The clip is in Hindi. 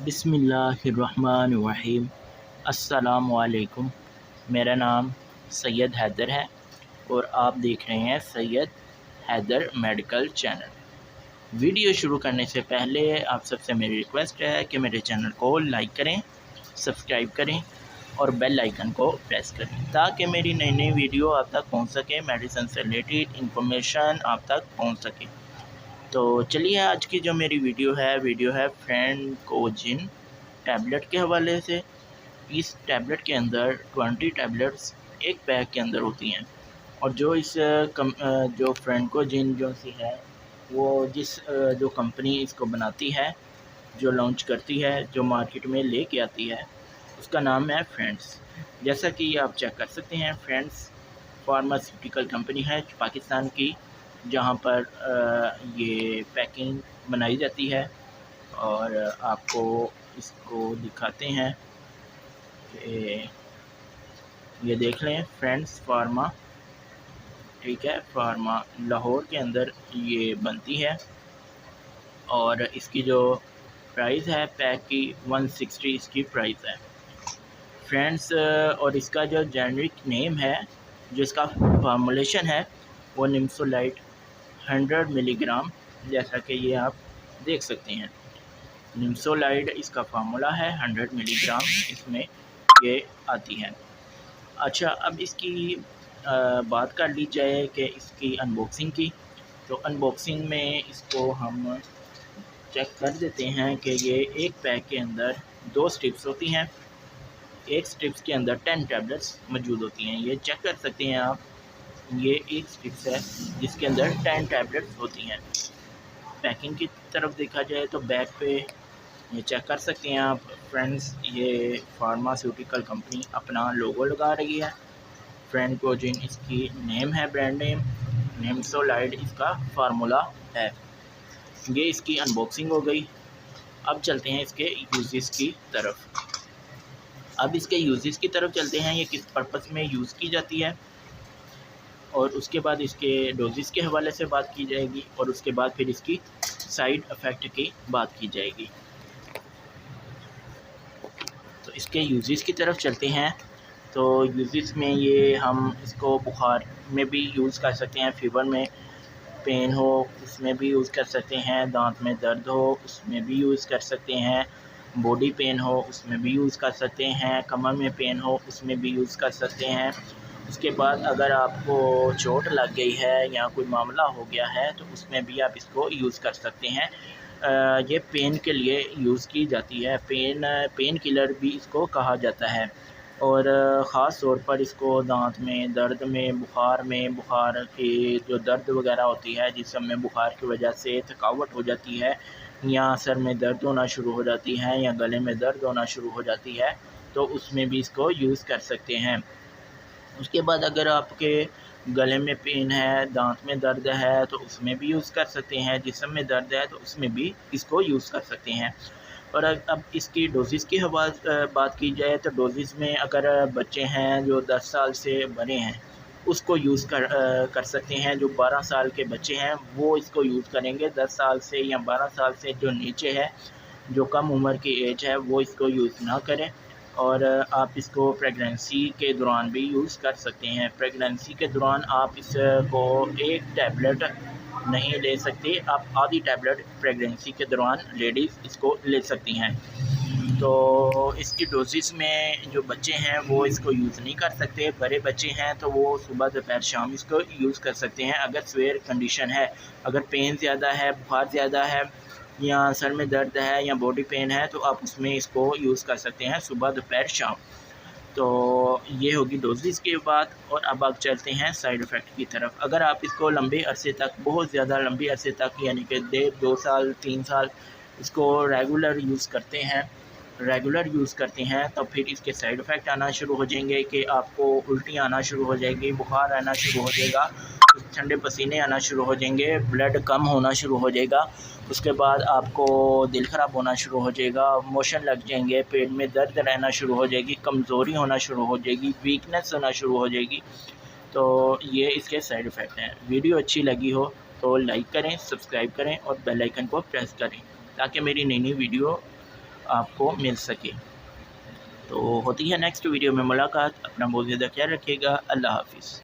बिस्मिल्लाहिर्रहमानिर्रहीम। अस्सलामुअलैकुम। मेरा नाम सैयद हैदर है और आप देख रहे हैं Syed Haider medical channel. Video शुरू करने से पहले आप सबसे मेरी रिक्वेस्ट है कि मेरे चैनल को लाइक करें, सब्सक्राइब करें और बेल आइकन को प्रेस करें ताकि मेरी नई नई वीडियो आप तक पहुंच सके, मेडिसिन से रिलेटेड इंफॉर्मेशन आप तक पहुंच सके। तो चलिए, आज की जो मेरी वीडियो है फ्रेंकोजिन टैबलेट के हवाले से। इस टैबलेट के अंदर 20 टैबलेट्स एक पैक के अंदर होती हैं और जो जो फ्रेंकोजिन जो सी है वो जो कंपनी इसको बनाती है, जो लॉन्च करती है, जो मार्केट में लेके आती है, उसका नाम है फ्रेंड्स। जैसा कि आप चेक कर सकते हैं, फ्रेंड्स फार्मास्यूटिकल कंपनी है पाकिस्तान की, जहां पर ये पैकिंग बनाई जाती है। और आपको इसको दिखाते हैं कि ये देख लें, फ्रेंड्स फार्मा, ठीक है, फार्मा लाहौर के अंदर ये बनती है और इसकी जो प्राइस है पैक की 160 इसकी प्राइस है फ्रेंड्स। और इसका जो जेनरिक नेम है, जो इसका फार्मूलेशन है, वो निम्सोलाइट 100 मिलीग्राम, जैसा कि ये आप देख सकते हैं। निम्सोलाइड इसका फार्मूला है, 100 मिलीग्राम इसमें ये आती है। अच्छा, अब इसकी बात कर ली जाए कि इसकी अनबॉक्सिंग की, तो अनबॉक्सिंग में इसको हम चेक कर देते हैं कि ये एक पैक के अंदर 2 स्ट्रिप्स होती हैं। एक स्ट्रिप्स के अंदर 10 टैबलेट्स मौजूद होती हैं, ये चेक कर सकते हैं आप। ये एक स्ट्रिप्स है जिसके अंदर 10 टैबलेट्स होती हैं। पैकिंग की तरफ देखा जाए तो बैक पे ये चेक कर सकते हैं आप फ्रेंड्स, ये फार्मास्यूटिकल कंपनी अपना लोगो लगा रही है। फ्रेंकोजिन इसकी नेम है, ब्रांड नेम। निम्सोलाइड इसका फार्मूला है। ये इसकी अनबॉक्सिंग हो गई। अब चलते हैं इसके यूजेस की तरफ। अब इसके यूजेस की तरफ चलते हैं, ये किस पर्पस में यूज़ की जाती है, और उसके बाद इसके डोजेस के हवाले से बात की जाएगी और उसके बाद फिर इसकी साइड इफ़ेक्ट की बात की जाएगी। तो इसके यूजेस की तरफ चलते हैं। तो यूजेस में ये हम इसको बुखार में भी यूज़ कर सकते हैं, फीवर में पेन हो उसमें भी यूज़ कर सकते हैं, दांत में दर्द हो उसमें भी यूज़ कर सकते हैं, बॉडी पेन हो उसमें भी यूज़ कर सकते हैं, कमर में पेन हो उसमें भी यूज़ कर सकते हैं। उसके बाद अगर आपको चोट लग गई है या कोई मामला हो गया है तो उसमें भी आप इसको यूज़ कर सकते हैं। ये पेन के लिए यूज़ की जाती है, पेन किलर भी इसको कहा जाता है। और ख़ास तौर पर इसको दांत में दर्द में, बुखार की जो दर्द वगैरह होती है, जिसम में बुखार की वजह से थकावट हो जाती है या सर में दर्द होना शुरू हो जाती है या गले में दर्द होना शुरू हो जाती है, तो उसमें भी इसको यूज़ कर सकते हैं। उसके बाद अगर आपके गले में पेन है, दांत में दर्द है, तो उसमें भी यूज़ कर सकते हैं। जिस्म में दर्द है तो उसमें भी इसको यूज़ कर सकते हैं। और अब इसकी डोजेज़ की बात की जाए तो डोजेज़ में अगर बच्चे हैं जो 10 साल से बड़े हैं उसको यूज़ कर सकते हैं। जो 12 साल के बच्चे हैं वो इसको यूज़ करेंगे। 10 साल से या 12 साल से जो नीचे है, जो कम उम्र की एज है, वो इसको यूज़ ना करें। और आप इसको प्रेगनेंसी के दौरान भी यूज़ कर सकते हैं। प्रेगनेंसी के दौरान आप इसको एक टैबलेट नहीं ले सकते, आप आधी टैबलेट प्रेगनेंसी के दौरान लेडीज़ इसको ले सकती हैं। तो इसकी डोजेस में जो बच्चे हैं वो इसको यूज़ नहीं कर सकते, बड़े बच्चे हैं तो वो सुबह दोपहर शाम इसको यूज़ कर सकते हैं। अगर सीवियर कंडीशन है, अगर पेन ज़्यादा है, बुखार ज़्यादा है या सर में दर्द है या बॉडी पेन है, तो आप उसमें इसको यूज़ कर सकते हैं सुबह दोपहर शाम। तो ये होगी डोजेज़ की बात। और अब आप चलते हैं साइड इफ़ेक्ट की तरफ। अगर आप इसको लंबे अरसे तक, बहुत ज़्यादा लंबे अरसे तक, यानी कि 2 साल 3 साल इसको रेगुलर यूज़ करते हैं तो फिर इसके साइड इफ़ेक्ट आना शुरू हो जाएंगे कि आपको उल्टी आना शुरू हो जाएगी, बुखार आना शुरू हो जाएगा, ठंडे पसीने आना शुरू हो जाएंगे, ब्लड कम होना शुरू हो जाएगा। उसके बाद आपको दिल ख़राब होना शुरू हो जाएगा, मोशन लग जाएंगे, पेट में दर्द रहना शुरू हो जाएगी, कमज़ोरी होना शुरू हो जाएगी, वीकनेस होना शुरू हो जाएगी। तो ये इसके साइड इफ़ेक्ट हैं। वीडियो अच्छी लगी हो तो लाइक करें, सब्सक्राइब करें और बेल आइकन को प्रेस करें ताकि मेरी नई नई वीडियो आपको मिल सके। तो होती है नेक्स्ट वीडियो में मुलाकात। अपना बहुत ज़्यादा ख्याल रखिएगा। अल्लाह हाफ़िज़।